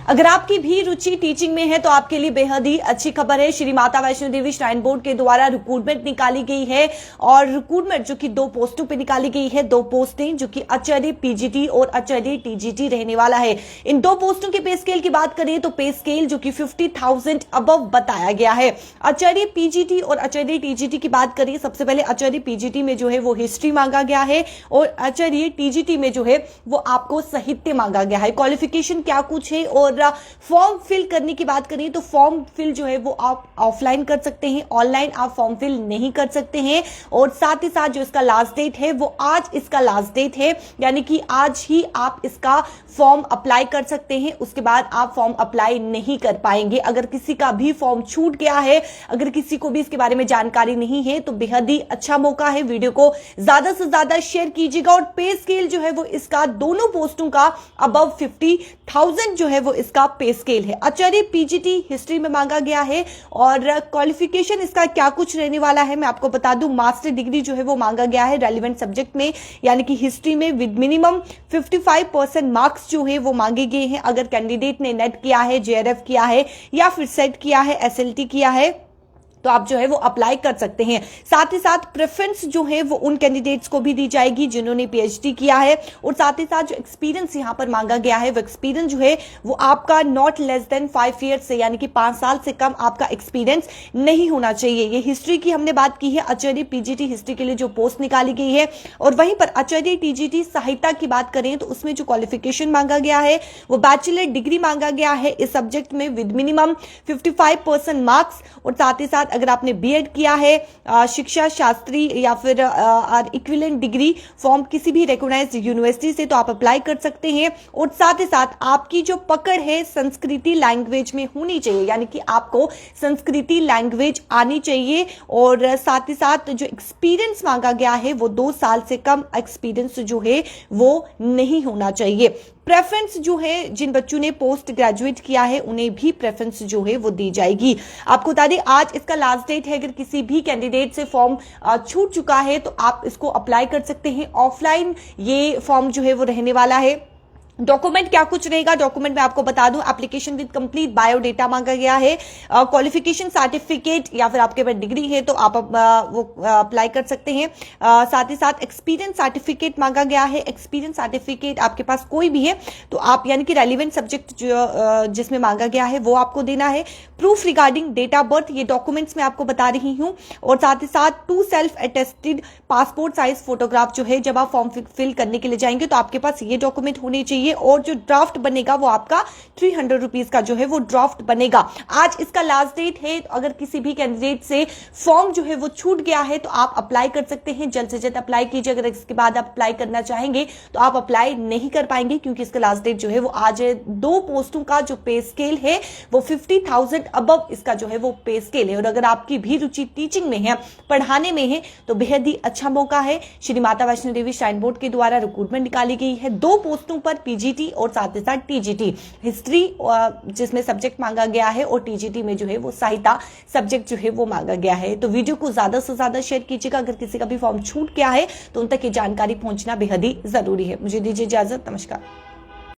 अगर आपकी भी रुचि टीचिंग में है तो आपके लिए बेहद ही अच्छी खबर है। श्री माता वैष्णो देवी श्राइन बोर्ड के द्वारा रिक्रूटमेंट निकाली गई है और रिक्रूटमेंट जो कि 2 पोस्टों पे निकाली गई है। 2 पोस्टें जो कि आचार्य पीजीटी और आचार्य टीजीटी रहने वाला है। इन 2 पोस्टों के पे स्केल की बात करें तो पे स्केल जो कि 50,000 अबव बताया गया है। आचार्य पीजीटी और आचार्य टीजीटी की बात करें, सबसे पहले आचार्य पीजीटी में जो है वो हिस्ट्री मांगा गया है और आचार्य टीजीटी में जो है वो आपको साहित्य मांगा गया है। क्वालिफिकेशन क्या कुछ है और फॉर्म फिल करने की बात करें तो फॉर्म फिल जो है वो आप ऑफलाइन कर सकते हैं, ऑनलाइन आप फॉर्म फिल नहीं कर सकते हैं। और साथ ही साथ जो इसका लास्ट डेट है वो आज इसका लास्ट डेट है, यानी कि आज ही आप इसका फॉर्म अप्लाई कर सकते हैं। उसके बाद आप फॉर्म अप्लाई नहीं कर पाएंगे। अगर किसी का भी फॉर्म छूट गया है, अगर किसी को भी इसके बारे में जानकारी नहीं है तो बेहद ही अच्छा मौका है। वीडियो को ज्यादा से ज्यादा शेयर कीजिएगा। और पे स्केल जो है वो इसका दोनों पोस्टों का अबव 50,000 जो है वो इसका पे स्केल है। आचार्य पीजीटी हिस्ट्री में मांगा गया है और क्वालिफिकेशन इसका क्या कुछ रहने वाला है मैं आपको बता दूं। मास्टर डिग्री जो है वो मांगा गया है रेलिवेंट सब्जेक्ट में, यानी कि हिस्ट्री में विद मिनिमम 55% मार्क्स जो है वो मांगे गए हैं। अगर कैंडिडेट ने नेट किया है, जेआरएफ किया है या फिर सेट किया है, एसएलटी किया है तो आप जो है वो अप्लाई कर सकते हैं। साथ ही साथ प्रेफरेंस जो है वो उन कैंडिडेट्स को भी दी जाएगी जिन्होंने पीएचडी किया है। और साथ ही साथ जो एक्सपीरियंस यहां पर मांगा गया है वो एक्सपीरियंस जो है वो आपका नॉट लेस देन 5 ईयर्स से, यानी कि 5 साल से कम आपका एक्सपीरियंस नहीं होना चाहिए। ये हिस्ट्री की हमने बात की है। आचार्य पीजीटी हिस्ट्री के लिए जो पोस्ट निकाली गई है और वहीं पर आचार्य टीजीटी साहित्य की बात करें तो उसमें जो क्वालिफिकेशन मांगा गया है वो बैचलर डिग्री मांगा गया है इस सब्जेक्ट में विद मिनिमम 55% मार्क्स। और साथ ही साथ अगर आपने बीएड किया है, शिक्षा शास्त्री या फिर इक्विवेलेंट डिग्री फॉर्म किसी भी रिकॉग्नाइज्ड यूनिवर्सिटी से तो आप अप्लाई कर सकते हैं। और साथ ही साथ आपकी जो पकड़ है संस्कृति लैंग्वेज में होनी चाहिए, यानी कि आपको संस्कृति लैंग्वेज आनी चाहिए। और साथ ही साथ जो एक्सपीरियंस मांगा गया है वो 2 साल से कम एक्सपीरियंस जो है वो नहीं होना चाहिए। प्रेफरेंस जो है जिन बच्चों ने पोस्ट ग्रेजुएट किया है उन्हें भी प्रेफरेंस जो है वो दी जाएगी। आपको बता दें आज इसका लास्ट डेट है। अगर किसी भी कैंडिडेट से फॉर्म छूट चुका है तो आप इसको अप्लाई कर सकते हैं। ऑफलाइन ये फॉर्म जो है वो रहने वाला है। डॉक्यूमेंट क्या कुछ रहेगा, डॉक्यूमेंट मैं आपको बता दूं, एप्लीकेशन विद कंप्लीट बायोडेटा मांगा गया है। क्वालिफिकेशन सर्टिफिकेट या फिर आपके पास डिग्री है तो आप वो अप्लाई कर सकते हैं। साथ ही साथ एक्सपीरियंस सर्टिफिकेट मांगा गया है। एक्सपीरियंस सर्टिफिकेट आपके पास कोई भी है तो आप, यानी कि रेलिवेंट सब्जेक्ट जिसमें मांगा गया है वो आपको देना है। Proof regarding date of birth, ये डॉक्यूमेंट्स मैं आपको बता रही हूं। और साथ ही साथ 2 self attested passport size photograph जो है जब आप फॉर्म फिल करने के लिए जाएंगे तो आपके पास ये डॉक्यूमेंट होने चाहिए। और जो ड्राफ्ट बनेगा वो आपका 300 रुपीज का जो है वो ड्राफ्ट बनेगा। आज इसका लास्ट डेट है। अगर किसी भी कैंडिडेट से फॉर्म जो है वो छूट गया है तो आप अप्लाई कर सकते हैं। जल्द से जल्द अप्लाई कीजिए। अगर इसके बाद आप अप्लाई करना चाहेंगे तो आप अप्लाई नहीं कर पाएंगे क्योंकि इसका लास्ट डेट जो है वो आज है। 2 पोस्टों का जो पे स्केल है वो 50,000 अबव इसका जो है वो पे स्केल है। और अगर आपकी भी रुचि टीचिंग में है, पढ़ाने में है तो बेहद ही अच्छा मौका है। श्री माता वैष्णो देवी श्राइन बोर्ड के द्वारा रिक्रूटमेंट निकाली गई है 2 पोस्टों पर, पीजीटी और साथ ही साथ टीजीटी हिस्ट्री जिसमें सब्जेक्ट मांगा गया है और टीजीटी में जो है वो साहित्य सब्जेक्ट जो है वो मांगा गया है। तो वीडियो को ज्यादा से ज्यादा शेयर कीजिएगा। अगर किसी का भी फॉर्म छूट गया है तो उन तक ये जानकारी पहुंचना बेहद ही जरूरी है। मुझे दीजिए इजाजत। नमस्कार।